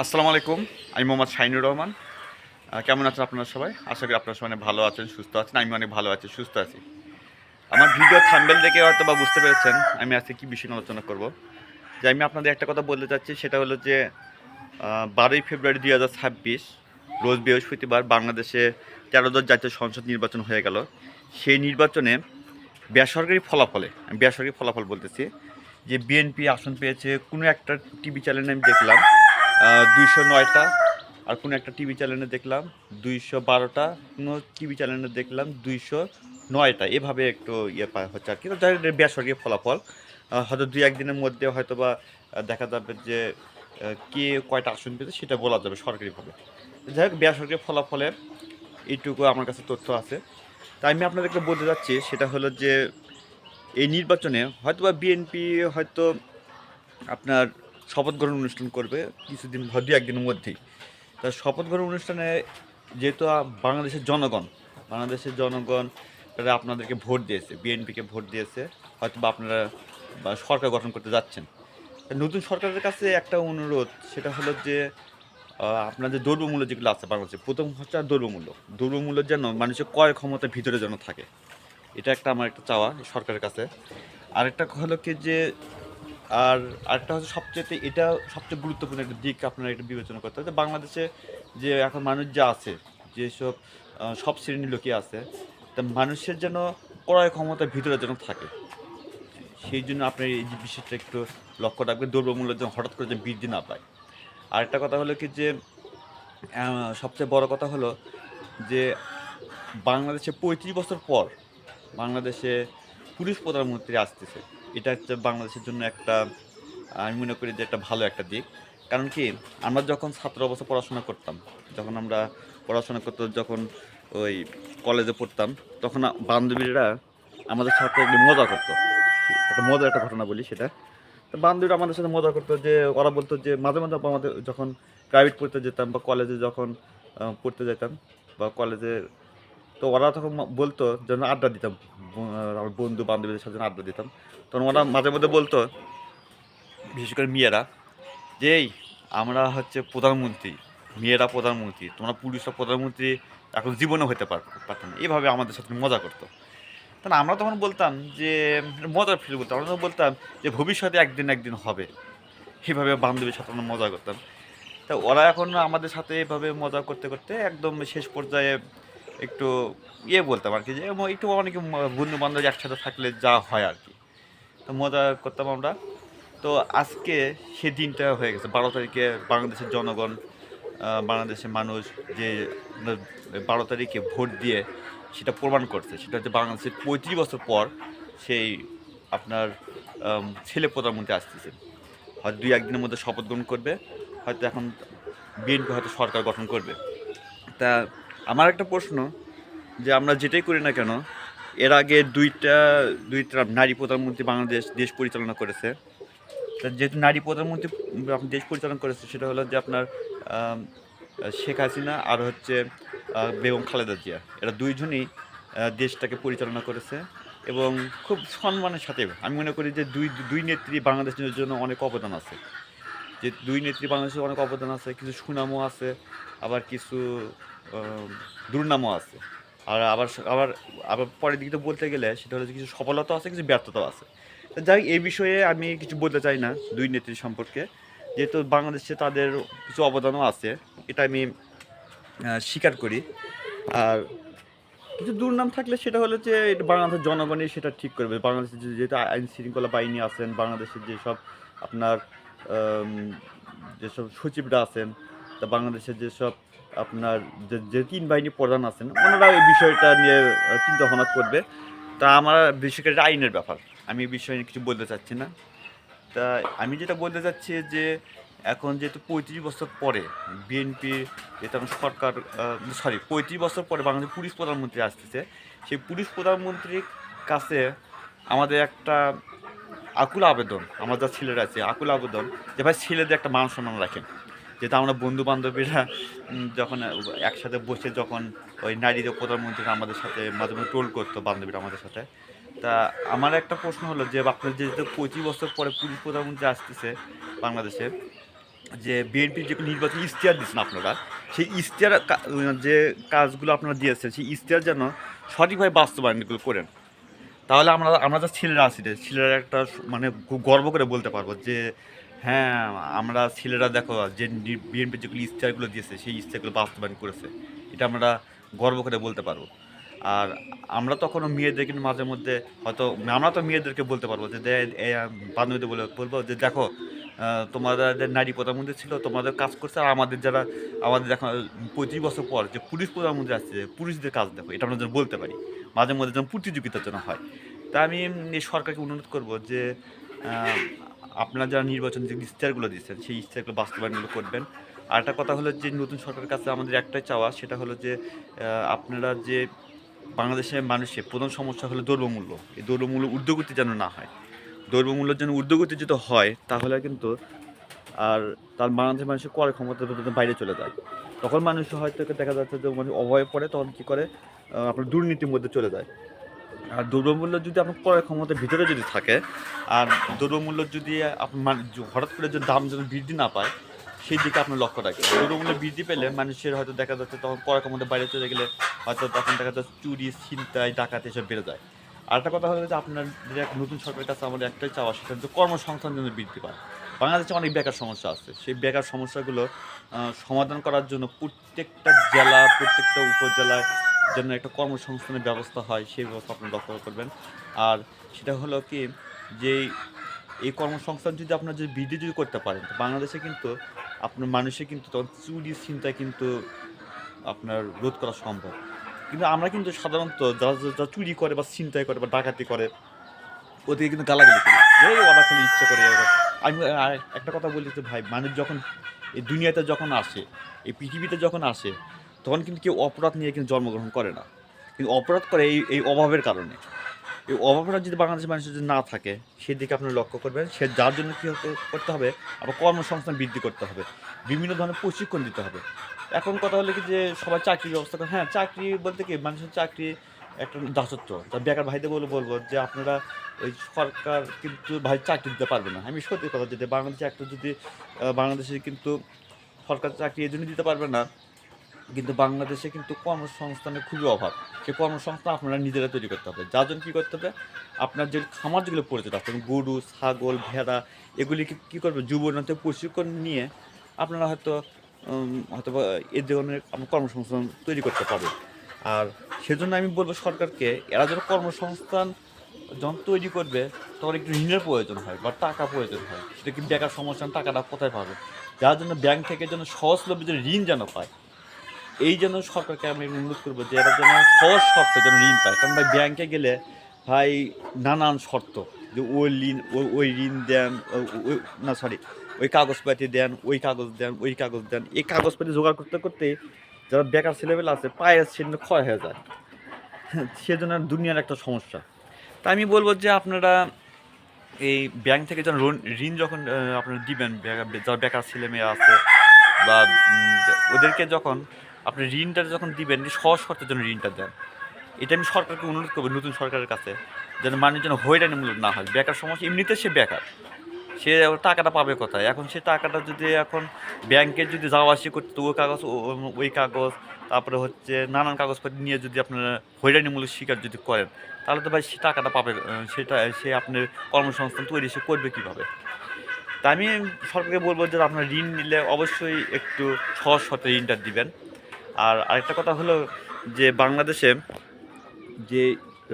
আসসালামু আলাইকুম। আমি মোহাম্মদ শাহিনুর রহমান। কেমন আছেন আপনারা সবাই? আশা করি আপনারা সবাই অনেক ভালো আছেন, সুস্থ আছেন। আমি অনেক ভালো আছি, সুস্থ আছি। আমার ভিডিও থাম্বনেল দেখে হয়তোবা বুঝতে পেরেছেন আমি আজকে কী বিষয় নিয়ে আলোচনা করব। যে আমি আপনাদের একটা কথা বলতে চাচ্ছি, সেটা হলো যে 12ই ফেব্রুয়ারি 2026 রোজ বৃহস্পতিবার বাংলাদেশে 13 দল জাতীয় সংসদ নির্বাচন হয়ে গেল। সেই নির্বাচনে আমি বেসরকারি ফলাফল বলতেছি, যে বিএনপি আসন পেয়েছে কোনো একটা টিভি চ্যানেলে আমি দেখলাম 209টা, আর কোনো একটা টিভি চ্যানেলে দেখলাম 212টা, কোনো টিভি চ্যানেলে দেখলাম 209টা। এভাবে একটু হচ্ছে আর কি। তো যাই হোক, বেসরকারি ফলাফল হয়তো 2-1 দিনের মধ্যে হয়তো বা দেখা যাবে যে কে কয়টা আসন পেয়েছে সেটা বলা যাবে সরকারিভাবে। যাই হোক, বেসরকারি ফলাফলে এইটুকু আমার কাছে তথ্য আছে। তাই আমি আপনাদেরকে বলতে যাচ্ছি, সেটা হলো যে এই নির্বাচনে হয়তোবা বিএনপি হয়তো আপনার শপথ গ্রহণ অনুষ্ঠান করবে কিছুদিন, হয়তো 2-1 দিনের মধ্যেই। তা শপথ গ্রহণ অনুষ্ঠানে যেহেতু বাংলাদেশের জনগণ তারা আপনাদেরকে ভোট দিয়েছে, বিএনপিকে ভোট দিয়েছে, হয়তো বা আপনারা সরকার গঠন করতে যাচ্ছেন। নতুন সরকারের কাছে একটা অনুরোধ, সেটা হলো যে আপনাদের দ্রব্যমূল্য যেগুলো আছে বাংলাদেশে, প্রথম হচ্ছে দ্রব্যমূল্য যেন মানুষের ক্রয় ক্ষমতার ভিতরে যেন থাকে। এটা আমার একটা চাওয়া সরকারের কাছে। আরেকটা হলো কি যে আরেকটা হচ্ছে সবচেয়ে গুরুত্বপূর্ণ একটা দিক আপনারা এটা বিবেচনা করতে হবে, যে বাংলাদেশে যে এখন মানুষ যা আছে, যেসব সব শ্রেণীর লোকই আছে, তা মানুষের যেন ক্রয় ক্ষমতার ভিতরে যেন থাকে। সেই জন্য আপনার এই যে বিষয়টা একটু লক্ষ্য রাখবেন, দ্রব্যমূল্য যেন হঠাৎ করে যে বৃদ্ধি না পায়। আরেকটা কথা হলো কি যে সবচেয়ে বড় কথা হলো যে বাংলাদেশে 35 বছর পর বাংলাদেশে পুরুষ প্রধানমন্ত্রী আসতেছে। এটা হচ্ছে বাংলাদেশের জন্য একটা, আমি মনে করি যে একটা ভালো একটা দিক। কারণ কি, আমরা যখন ছাত্র অবস্থায় পড়াশোনা করতাম, যখন ওই কলেজে পড়তাম, তখন বান্ধবীরা আমাদের সাথে একটু মজা করতো। মজার একটা ঘটনা বলি সেটা। তো বান্ধবীরা আমাদের সাথে মজা করতো, যে ওরা বলতো যে মাঝে মাঝে আমাদের যখন প্রাইভেট পড়তে যেতাম বা কলেজে যখন পড়তে যেতাম বা কলেজে, তো ওরা তখন বলতো যেন আড্ডা দিতাম, আমার বন্ধু বান্ধবীদের সাথে আড্ডা দিতাম। তখন ওরা মাঝে মধ্যে বলতো, বিশেষ করে মেয়েরা, যে এই আমরা হচ্ছে প্রধানমন্ত্রী, মেয়েরা প্রধানমন্ত্রী, তোমরা পুরুষরা প্রধানমন্ত্রী এখন জীবনে হতে পারতো না। এভাবে আমাদের সাথে মজা করতো। তাহলে আমরা তখন বলতাম যে মজার ফিল বলতাম, আমরা তখন বলতাম যে ভবিষ্যতে একদিন হবে। এইভাবে বান্ধবীর সাথে আমরা মজা করতাম। তা ওরা এখন আমাদের সাথে এভাবে মজা করতে করতে একদম শেষ পর্যায়ে একটু বলতাম আর কি, যে একটু অনেকে বন্ধু বান্ধব একসাথে থাকলে যা হয় আর কি, তো মজা করতাম আমরা। তো আজকে সে দিনটা হয়ে গেছে, 12 তারিখে বাংলাদেশের জনগণ, বাংলাদেশের মানুষ যে 12 তারিখে ভোট দিয়ে সেটা প্রমাণ করছে, সেটা হচ্ছে বাংলাদেশের 35 বছর পর সেই আপনার ছেলে প্রধানমন্ত্রী আসতেছে। হয়তো 2-1 দিনের মধ্যে শপথ গ্রহণ করবে, হয়তো এখন বিএনপি হয়তো সরকার গঠন করবে। তা আমার একটা প্রশ্ন, যে আমরা যেটাই করি না কেন, এর আগে দুইটা নারী প্রধানমন্ত্রী বাংলাদেশ দেশ পরিচালনা করেছে। তা যেহেতু নারী প্রধানমন্ত্রী দেশ পরিচালনা করেছে, সেটা হলো যে আপনার শেখ হাসিনা আর হচ্ছে বেগম খালেদা জিয়া, এরা দুইজনই দেশটাকে পরিচালনা করেছে এবং খুব সম্মানের সাথে। আমি মনে করি যে দুই নেত্রী বাংলাদেশের জন্য অনেক অবদান আছে, যে দুই নেত্রী বাংলাদেশের অনেক অবদান আছে, কিছু সুনামও আছে, আবার কিছু দুর্নামও আছে। আর আবার আবার আবার পরের দিকে বলতে গেলে সেটা হলো যে কিছু সফলতা আছে, কিছু ব্যর্থতাও আছে। তো যাই হোক, এই বিষয়ে আমি কিছু বলতে চাই না দুই নেত্রী সম্পর্কে, যেহেতু বাংলাদেশে তাদের কিছু অবদানও আছে, এটা আমি স্বীকার করি। আর কিছু দুর্নাম থাকলে সেটা হলো যে এটা বাংলাদেশের জনগণই সেটা ঠিক করবে। বাংলাদেশের যেহেতু আইন শৃঙ্খলা বাহিনী আছেন, বাংলাদেশের যেসব আপনার যেসব সচিবরা আছেন, তা বাংলাদেশের যেসব আপনার যে 3 বাহিনী প্রধান আছেন, ওনারা এই বিষয়টা নিয়ে চিন্তা ভাবনা করবে। তা আমার বিশেষ করে আইনের ব্যাপার, আমি এই বিষয়ে কিছু বলতে চাচ্ছি না। তা আমি যেটা বলতে চাচ্ছি যে এখন যেহেতু 35 বছর পরে বিএনপির, যেহেতু এখন সরকার 35 বছর পরে বাংলাদেশের পুলিশ প্রধানমন্ত্রী আসতেছে, সেই পুলিশ প্রধানমন্ত্রীর কাছে আমাদের একটা আকুল আবেদন, আমার যা ছেলেরা আছে আকুল আবেদন, যে ভাই ছেলেদের একটা মান সম্মান রাখেন। যেহেতু আমরা বন্ধু বান্ধবীরা যখন একসাথে বসে যখন ওই নারীদের প্রধানমন্ত্রীরা আমাদের সাথে মাঝে মাঝে টোল করতো বান্ধবীরা আমাদের সাথে। তা আমার একটা প্রশ্ন হলো যে আপনার যেহেতু 25 বছর পরে পুলিশ প্রধানমন্ত্রী আসতেছে বাংলাদেশে, যে বিএনপির যে নির্বাচনী ইশতেহার দিচ্ছেন আপনারা, সেই ইশতেহার যে কাজগুলো আপনারা দিয়েছেন, সেই ইশতেহার যেন সঠিকভাবে বাস্তবায়নগুলো করেন। তাহলে আমরা আমরা যা ছেলেরা আছি রে, ছেলেরা একটা মানে খুব গর্ব করে বলতে পারবো যে হ্যাঁ, আমরা ছেলেরা দেখো যে বিএনপির যেগুলো ইশতেহারগুলো দিয়েছে সেই ইশতেহারগুলো বাস্তবায়ন করেছে, এটা আমরা গর্ব করে বলতে পারবো। আর আমরা তখনও মেয়েদের কিন্তু মাঝে মধ্যে হয়তো আমরা তো মেয়েদেরকে বলতে পারবো যে বান্ধবীদের বলবো যে দেখো তোমাদের নারী প্রধানমন্ত্রী ছিল, তোমাদের কাজ করছে, আর আমাদের যারা আমাদের এখন 35 বছর পর যে পুলিশ প্রধানমন্ত্রী আসছে, পুলিশদের কাজ দেখো, এটা আমরা যেন বলতে পারি, মাঝে মধ্যে যেন প্রতিযোগিতার জন্য হয়। তা আমি এই সরকারকে অনুরোধ করব যে আপনারা যারা নির্বাচন যে ইশতেহারগুলো দিচ্ছেন সেই ইশতেহারগুলো বাস্তবায়নগুলো করবেন। আর একটা কথা হলো যে নতুন সরকারের কাছে আমাদের একটাই চাওয়া, সেটা হলো যে আপনারা যে বাংলাদেশের মানুষের প্রধান সমস্যা হলো দ্রব্যমূল্য, এই দ্রব্যমূল্য ঊর্ধ্বগতি যেন না হয়। দ্রব্যমূল্যের জন্য ঊর্ধ্বগতি যদি হয় তাহলে কিন্তু আর তার বাংলাদেশের মানুষের ক্রয় ক্ষমতা বাইরে চলে যায়, তখন মানুষ হয়তো দেখা যাচ্ছে যে মানে অভাবে পড়ে, তখন কী করে আপনার দুর্নীতির মধ্যে চলে যায়। আর দ্রব্যমূল্য যদি আপনার ক্রয় ক্ষমতার ভিতরে যদি থাকে, আর দ্রব্যমূল্য যদি আপনার হঠাৎ করে যদি দাম যেন বৃদ্ধি না পায়, সেই দিকে আপনার লক্ষ্য রাখবেন। দ্রব্যমূল্য বৃদ্ধি পেলে মানুষের হয়তো দেখা যাচ্ছে তখন ক্রয় ক্ষমতা বাইরে চলে গেলে হয়তো তখন দেখা যাচ্ছে চুরি, ছিনতাই, ডাকাতি এসব বেড়ে যায়। আর একটা কথা হলো যে আপনার যে নতুন সরকারের কাছে আমাদের একটাই চাওয়া, সেটা হচ্ছে কর্মসংস্থান যেন বৃদ্ধি পায়। বাংলাদেশে অনেক বেকার সমস্যা আছে, সেই বেকার সমস্যাগুলো সমাধান করার জন্য প্রত্যেকটা জেলা, প্রত্যেকটা উপজেলায় যেন একটা কর্মসংস্থানের ব্যবস্থা হয়, সেই ব্যবস্থা আপনি লক্ষ্য করবেন। আর সেটা হলো কি যে এই কর্মসংস্থান যদি আপনার যদি বৃদ্ধি যদি করতে পারেন, তো বাংলাদেশে কিন্তু আপনার মানুষের কিন্তু তখন চুরি ছিনতাই কিন্তু আপনার রোধ করা সম্ভব। কিন্তু আমরা কিন্তু সাধারণত যারা চুরি করে বা ছিনতাই করে বা ডাকাতি করে ওদিকে কিন্তু গালাগালি করি, যে ওরা খালি ইচ্ছে করে। আমি একটা কথা বলি যে ভাই, মানুষ যখন এই দুনিয়াতে যখন আসে, এই পৃথিবীতে যখন আসে, তখন কিন্তু কেউ অপরাধ নিয়ে কিন্তু জন্মগ্রহণ করে না, কিন্তু অপরাধ করে এই অভাবের কারণে। এই অভাবটা যদি বাংলাদেশের মানুষের যদি না থাকে, সেদিকে আপনি লক্ষ্য করবেন। সে যার জন্য কী করতে হবে, আবার কর্মসংস্থান বৃদ্ধি করতে হবে, বিভিন্ন ধরনের প্রশিক্ষণ দিতে হবে। এখন কথা হলো কি যে সবাই চাকরির ব্যবস্থা করে, হ্যাঁ চাকরি বলতে কি মানুষের চাকরি একটা দাসত্ব। তা বেকার ভাইদের বলবো যে আপনারা ওই সরকার কিন্তু ভাই চাকরি দিতে পারবে না। আমি সত্যি কথা, যদি বাংলাদেশে একটা যদি বাংলাদেশে কিন্তু সরকার চাকরি এই জন্য দিতে পারবে না, কিন্তু বাংলাদেশে কিন্তু কর্মসংস্থানের খুবই অভাব। সেই কর্মসংস্থান আপনারা নিজেরা তৈরি করতে হবে। যার জন্য কী করতে হবে, আপনার যে খামার যেগুলো পড়েছে, যেমন গরু, ছাগল, ভেড়া, এগুলি কী করবে, যুবনাতে প্রশিক্ষণ নিয়ে আপনারা হয়তো এ ধরনের কর্মসংস্থান তৈরি করতে পারবে। আর সেজন্য আমি বলবো সরকারকে, এরা যেন কর্মসংস্থান যখন তৈরি করবে তখন একটু ঋণের প্রয়োজন হয় বা টাকা প্রয়োজন হয়, সেটা কি বেকার সমস্যা, টাকাটা কোথায় পাবে? যার জন্য ব্যাংক থেকে যেন সহজলভ্য যেন ঋণ যেন পায়, এই জন্য সরকারকে আমি অনুরোধ করবো যে এরা যেন সহজ শর্তে যেন ঋণ পায়। কারণ ভাই ব্যাংকে গেলে ভাই নানান শর্ত, যে ওই ঋণ দেন, না সরি, ওই কাগজপাতি দেন, ওই কাগজ দেন, ওই কাগজ দেন, এই কাগজপাতি জোগাড় করতে করতে যারা বেকার ছেলেবেলা আছে পায়ের চিহ্ন ক্ষয় হয়ে যায়। সেজন্য দুনিয়ার একটা সমস্যা। তা আমি বলবো যে আপনারা এই ব্যাংক থেকে যখন ঋণ যখন আপনারা দিবেন, যারা বেকার ছেলে মেয়ে আছে বা ওদেরকে যখন আপনি ঋণটা যখন দিবেন, সহজ শর্তের জন্য ঋণটা দেন। এটা আমি সরকারকে অনুরোধ করবো, নতুন সরকারের কাছে, যেন মানুষ যেন হয়রানিমূলক না হয়। বেকার সমস্যা, এমনিতে সে বেকার, সে টাকাটা পাবে কোথায়? এখন সে টাকাটা যদি এখন ব্যাংকে যদি যাওয়া আসি করতে, ওই কাগজ ওই কাগজ, তারপরে হচ্ছে নানান কাগজপত্র নিয়ে যদি আপনারা হয়রানিমূলক শিকার যদি করেন, তাহলে তো ভাই সে টাকাটা পাবে, সেটা সে আপনার কর্মসংস্থান তৈরি সে করবে কীভাবে? তা আমি সরকারকে বলবো যে আপনার ঋণ নিলে অবশ্যই একটু সহজ শর্তে ঋণটা দিবেন। আর আরেকটা কথা হলো যে বাংলাদেশে যে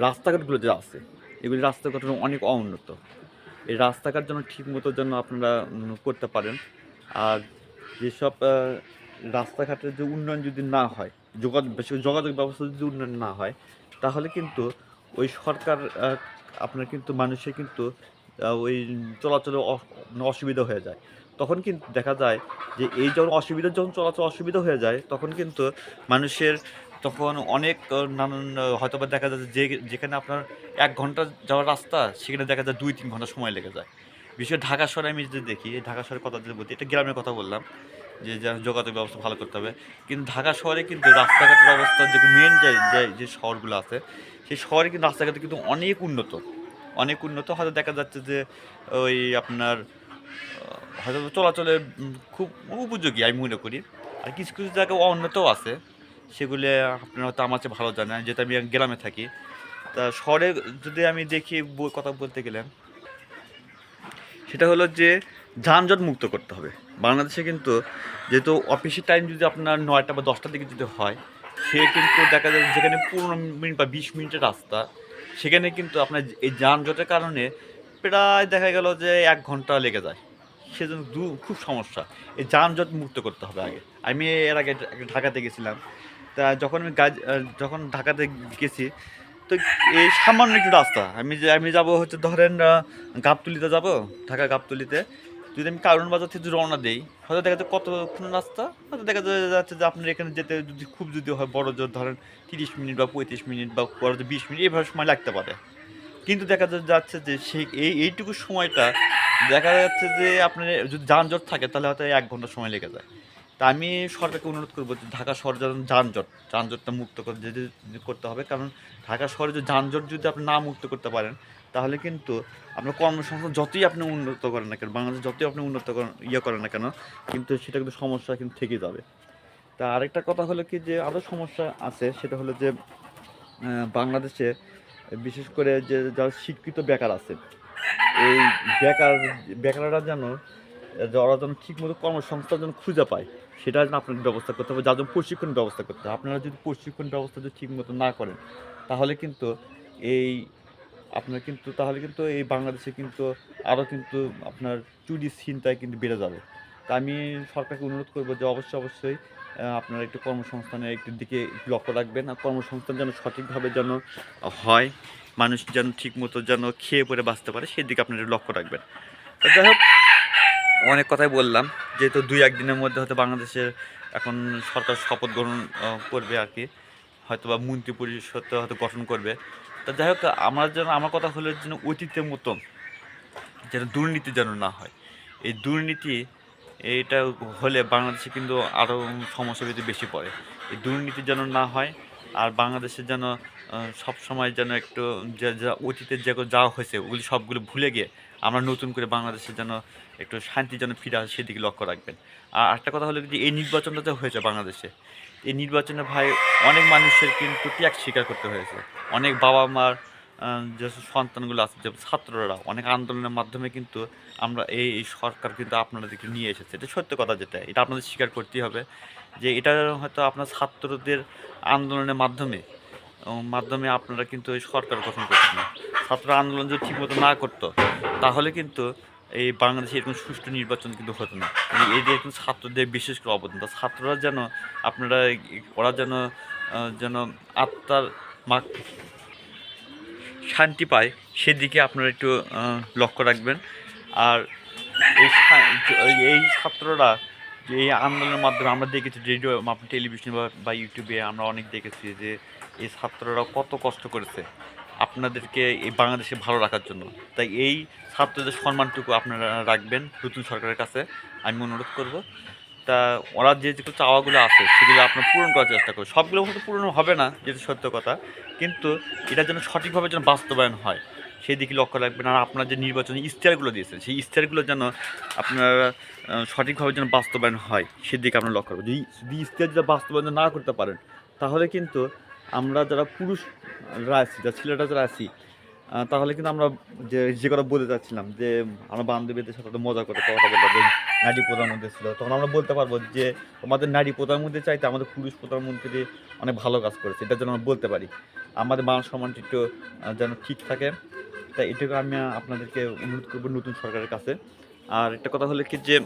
রাস্তাঘাটগুলো যে আছে, এগুলি রাস্তাঘাট অনেক অনুন্নত। এই রাস্তাঘাট যেন ঠিক মতো যেন আপনারা করতে পারেন। আর যেসব রাস্তাঘাটের যে উন্নয়ন যদি না হয়, যোগাযোগ ব্যবস্থা যদি উন্নয়ন না হয়, তাহলে কিন্তু ওই সরকার আপনার কিন্তু মানুষের কিন্তু ওই চলাচলে অসুবিধা হয়ে যায়। তখন কিন্তু দেখা যায় যে এই যখন যখন চলাচল অসুবিধা হয়ে যায়, তখন কিন্তু মানুষের তখন অনেক নানান হয়তোবা দেখা যায় যে যেখানে আপনার 1 ঘন্টা যাওয়ার রাস্তা, সেখানে দেখা যায় 2-3 ঘন্টা সময় লেগে যায়। বিশেষ করে ঢাকা শহরে আমি যদি দেখি, ঢাকা শহরের কথা যদি বলতে, এটা গ্রামের কথা বললাম, যে যোগাযোগ ব্যবস্থা ভালো করতে হবে। কিন্তু ঢাকা শহরে কিন্তু রাস্তাঘাটের অবস্থা, যে মেন যে শহরগুলো আছে, সেই শহরে কিন্তু রাস্তাঘাট কিন্তু অনেক উন্নত, অনেক উন্নত। হয়তো দেখা যাচ্ছে যে ওই আপনার হয়তো চলাচলে খুব উপযোগী আমি মনে করি। আর কিছু কিছু জায়গায় অউন্নতও আছে, সেগুলো আপনারা হয়তো আমার চেয়ে ভালো জানেন, যেহেতু আমি গ্রামে থাকি। তা শহরে যদি আমি দেখি কথা বলতে গেলে, সেটা হলো যে যানজট মুক্ত করতে হবে। বাংলাদেশে কিন্তু যেহেতু অফিসের টাইম যদি আপনার ৯টা বা 10টার দিকে যদি হয়, সে কিন্তু দেখা যায় যেখানে ১৫ মিনিট বা ২০ মিনিটের রাস্তা, সেখানে কিন্তু আপনার এই যানজটের কারণে প্রায় দেখা গেল যে ১ ঘন্টা লেগে যায়। সেজন্য খুব সমস্যা। এই যানজট মুক্ত করতে হবে আগে। আমি এর আগে ঢাকাতে গেছিলাম। তা যখন যখন ঢাকাতে গেছি, তো এই সামান্য একটু রাস্তা, আমি যাবো হচ্ছে ধরেন গাবতলীতে যাব, ঢাকা গাবতলীতে। যদি আমি কারণ বাজার থেকে রওনা দেই, হয়তো দেখা যায় কতক্ষণ রাস্তা, হয়তো দেখা যাচ্ছে যে আপনার এখানে যেতে যদি খুব যদি হয় বড় জোর ধরেন ৩০ মিনিট বা ৩৫ মিনিট বা বড় জোর ২০ মিনিট এভাবে সময় লাগতে পারে। কিন্তু দেখা যাচ্ছে যে সেই এইটুকু সময়টা দেখা যাচ্ছে যে আপনার যদি যানজট থাকে তাহলে হয়তো ১ ঘন্টা সময় লেগে যায়। তা আমি সরকারকে অনুরোধ করবো যে ঢাকা শহরে যেন যানজটটা মুক্ত করতে হবে। কারণ ঢাকা শহরে যে যানজট যদি আপনি না মুক্ত করতে পারেন, তাহলে কিন্তু আপনার কর্মসংস্থান যতই আপনি উন্নত করেন না কেন, বাংলাদেশ যতই আপনি উন্নত করেন করেন না কেন, কিন্তু সেটা কিন্তু সমস্যা কিন্তু থেকেই যাবে। তা আরেকটা কথা হলো কি যে আরও সমস্যা আছে, সেটা হলো যে বাংলাদেশে বিশেষ করে যে যারা শিক্ষিত বেকার আছে, এই বেকাররা যেন ওরা যেন ঠিকমতো কর্মসংস্থান যেন খুঁজে পায়, সেটা যেন আপনাদের ব্যবস্থা করতে হবে। যার জন্য প্রশিক্ষণ ব্যবস্থা করতে হবে। আপনারা যদি প্রশিক্ষণ ব্যবস্থা যদি ঠিকমতো না করেন, তাহলে কিন্তু এই তাহলে কিন্তু এই বাংলাদেশে কিন্তু আরও কিন্তু আপনার চুরি ছিনতাই কিন্তু বেড়ে যাবে। তা আমি সরকারকে অনুরোধ করবো যে অবশ্যই আপনারা একটু কর্মসংস্থানের একটু দিকে লক্ষ্য রাখবেন। আর কর্মসংস্থান যেন সঠিকভাবে যেন হয়, মানুষ যেন ঠিকমতো যেন খেয়ে পরে বাঁচতে পারে, সেদিকে আপনারা লক্ষ্য রাখবেন। তো যাই হোক, অনেক কথাই বললাম। যেহেতু ২-১ দিনের মধ্যে হয়তো বাংলাদেশের এখন সরকার শপথ গ্রহণ করবে আর কি, হয়তো বা মন্ত্রী পরিষদ হয়তো গঠন করবে। তা যাই হোক, আমার কথা হলো যেন অতীতের মতো যেন দুর্নীতি যেন না হয়। এই দুর্নীতি এটা হলে বাংলাদেশে কিন্তু আরও সমস্যা বেশি পড়ে। এই দুর্নীতি যেন না হয়, আর বাংলাদেশে যেন সবসময় যেন একটু যা অতীতের যা হয়েছে ওগুলি সবগুলো ভুলে গিয়ে আমরা নতুন করে বাংলাদেশে যেন একটু শান্তি যেন ফিরে আসে, সেদিকে লক্ষ্য রাখবেন। আর একটা কথা হলো যে এই নির্বাচনটা যে হয়েছে বাংলাদেশে, এই নির্বাচনে ভাই অনেক মানুষের কিন্তু ত্যাগ স্বীকার করতে হয়েছে। অনেক বাবা-মার যেসব সন্তানগুলো আছে, যে ছাত্ররা অনেক আন্দোলনের মাধ্যমে কিন্তু আমরা এই সরকার কিন্তু আপনাদেরকে নিয়ে এসেছে। এটা সত্য কথা, যেটা এটা আপনাদের স্বীকার করতেই হবে যে এটা হয়তো আপনার ছাত্রদের আন্দোলনের মাধ্যমে আপনারা কিন্তু এই সরকার গঠন করছেন। ছাত্র আন্দোলন যদি ঠিকমতো না করতো, তাহলে কিন্তু এই বাংলাদেশে এরকম সুষ্ঠু নির্বাচন কিন্তু হতো না। এই যে কিন্তু ছাত্রদের বিশেষ করে অবদান, ছাত্ররা যেন আপনারা ওরা যেন আত্মার শান্তি পায়, সেদিকে আপনারা একটু লক্ষ্য রাখবেন। আর এই ছাত্ররা যে এই আন্দোলনের মাধ্যমে আমরা দেখেছি রেডিও, টেলিভিশন বা ইউটিউবে আমরা অনেক দেখেছি যে এই ছাত্ররা কত কষ্ট করেছে আপনাদেরকে এই বাংলাদেশে ভালো রাখার জন্য। তাই এই ছাত্রদের সম্মানটুকু আপনারা রাখবেন নতুন সরকারের কাছে, আমি অনুরোধ করব। তা ওরা যেগুলো চাওয়াগুলো আছে সেগুলো আপনার পূরণ করার চেষ্টা করবে। সবগুলো হয়তো পূরণ হবে না, যেটা সত্য কথা, কিন্তু এটা যেন সঠিকভাবে যেন বাস্তবায়ন হয়, সেই দিকে লক্ষ্য রাখবেন। আর আপনার যে নির্বাচনী ইশতেহারগুলো দিয়েছেন, সেই ইশতেহারগুলো যেন আপনারা সঠিকভাবে যেন বাস্তবায়ন হয়, সেদিকে আপনারা লক্ষ্য রাখবেন। যদি ইশতেহার যদি বাস্তবায়ন না করতে পারেন, তাহলে কিন্তু আমরা যারা পুরুষরা আছি, যারা ছেলেরা যারা আছি, তাহলে কিন্তু আমরা যে কথা বলতে চাচ্ছিলাম যে আমরা বান্ধবীদের সাথে মজা করে কথা বললাম যে নারী প্রধানমন্ত্রী ছিল, তখন আমরা বলতে পারবো যে তোমাদের নারী প্রধানমন্ত্রী চাইতে আমাদের পুরুষ প্রধানমন্ত্রী অনেক ভালো কাজ করেছে, এটা যেন আমরা বলতে পারি। আমাদের মান সম্মানটা একটু যেন ঠিক থাকে। তাই এটুকু আমি আপনাদেরকে অনুরোধ করবো নতুন সরকারের কাছে। আর একটা কথা হলো কি যে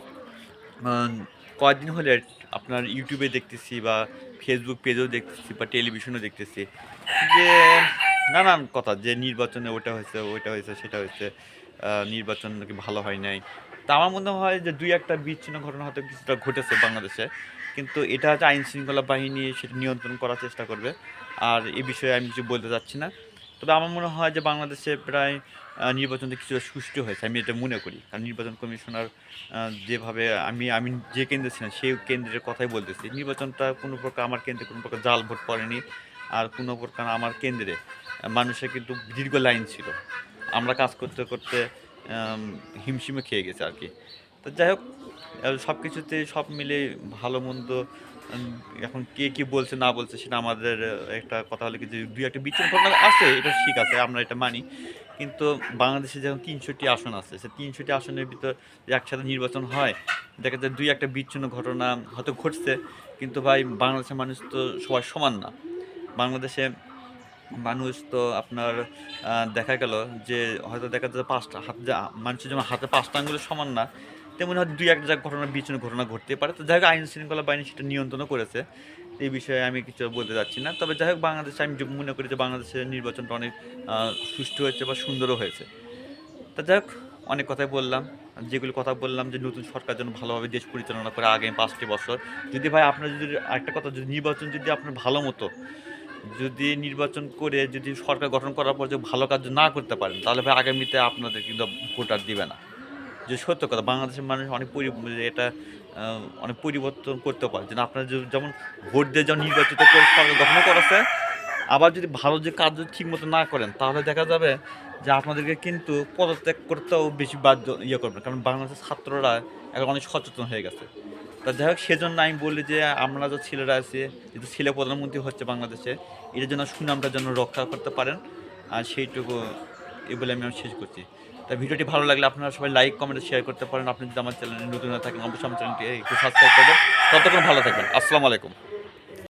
কয়েকদিন হলে আপনার ইউটিউবে দেখতেছি বা ফেসবুক পেজেও দেখতেছি বা টেলিভিশনেও দেখতেছি যে নানান কথা, যে নির্বাচনে ওটা হয়েছে সেটা হয়েছে, নির্বাচন নাকি ভালো হয় নাই। তা আমার মনে হয় যে ২-১টা বিচ্ছিন্ন ঘটনা হয়তো কিছুটা ঘটেছে বাংলাদেশে, কিন্তু এটা হচ্ছে আইন শৃঙ্খলা বাহিনী সেটা নিয়ন্ত্রণ করার চেষ্টা করবে। আর এ বিষয়ে আমি কিছু বলতে চাচ্ছি না। তবে আমার মনে হয় যে বাংলাদেশে প্রায় নির্বাচনটা কিছুটা সুষ্ঠু হয়েছে, আমি এটা মনে করি। কারণ নির্বাচন কমিশনার যেভাবে আমি যে কেন্দ্রে ছিলাম সেই কেন্দ্রের কথাই বলতেছি, নির্বাচনটা কোনো প্রকার আমার কেন্দ্রে কোনো প্রকার জাল ভোট পড়েনি। আর কোনো প্রকার আমার কেন্দ্রে মানুষের কিন্তু দীর্ঘ লাইন ছিল, আমরা কাজ করতে করতে হিমশিমে খেয়ে গেছে আর কি। তো যাই হোক সব কিছুতে সব মিলে ভালো মন্দ উম, এখন কে কি বলছে না বলছে সেটা আমাদের একটা কথা হলো কি যে দুই একটা বিচ্ছিন্ন ঘটনা আছে, এটা ঠিক আছে, আমরা এটা মানি। কিন্তু বাংলাদেশে যখন ৩০০টি আসন আছে, সে ৩০০টি আসনের ভিতর যে একসাথে নির্বাচন হয়, দেখা যায় দুই একটা বিচ্ছিন্ন ঘটনা হয়তো ঘটছে, কিন্তু ভাই বাংলাদেশের মানুষ তো সবাই সমান না। বাংলাদেশে মানুষ তো আপনার দেখা গেল যে হয়তো দেখা যায় ৫টা হাত, মানুষের যেমন হাতে ৫টা আঙ্গুলের সমান না, তেমনি হয়তো ২-১ টা ঘটনা বিচ্ছিন্ন ঘটনা ঘটতেই পারে। তো যাই হোক আইন শৃঙ্খলা বাহিনী সেটা নিয়ন্ত্রণও করেছে। এই বিষয়ে আমি কিছু বলতে চাচ্ছি না। তবে যাই হোক বাংলাদেশে আমি মনে করি যে বাংলাদেশের নির্বাচনটা অনেক সুষ্ঠু হয়েছে বা সুন্দরও হয়েছে। তা যাই হোক অনেক কথাই বললাম। যেগুলো কথা বললাম যে নতুন সরকার যেন ভালোভাবে দেশ পরিচালনা করে আগামী ৫টি বছর। যদি ভাই আপনার যদি আরেকটা কথা, যদি নির্বাচন যদি আপনার ভালো মতো যদি নির্বাচন করে যদি সরকার গঠন করার পর যদি ভালো কাজ না করতে পারেন, তাহলে ভাই আগামীতে আপনাদের কিন্তু ভোট আর দিবে না। যে সত্য কথা, বাংলাদেশের মানুষ অনেক এটা অনেক পরিবর্তন করতে পারে। যেন আপনারা যেমন ভোট দিয়ে যেমন নির্বাচিত করে সরকার গঠন করেছে, আবার যদি ভালো যে কাজ যদি ঠিকমতো না করেন, তাহলে দেখা যাবে যে আপনাদেরকে কিন্তু পদত্যাগ করতেও বেশি বাধ্য করবে। কারণ বাংলাদেশের ছাত্ররা এখন অনেক সচেতন হয়ে গেছে। তা যাই হোক সেজন্য আমি বলি যে আমরা যে ছেলেরা আছি, যেহেতু ছেলে প্রধানমন্ত্রী হচ্ছে বাংলাদেশে, এটার জন্য সুনামটা যেন রক্ষা করতে পারেন। আর সেইটুকু এই বলে আমি শেষ করছি। তা ভিডিওটি ভালো লাগলে আপনারা সবাই লাইক, কমেন্ট, শেয়ার করতে পারেন। আপনি যদি আমার চ্যানেলে নতুন হয়ে থাকেন, অবশ্যই আমার চ্যানেলটি একটু সাবস্ক্রাইব করবেন। ততক্ষণ ভালো থাকবেন। আসসালামু আলাইকুম।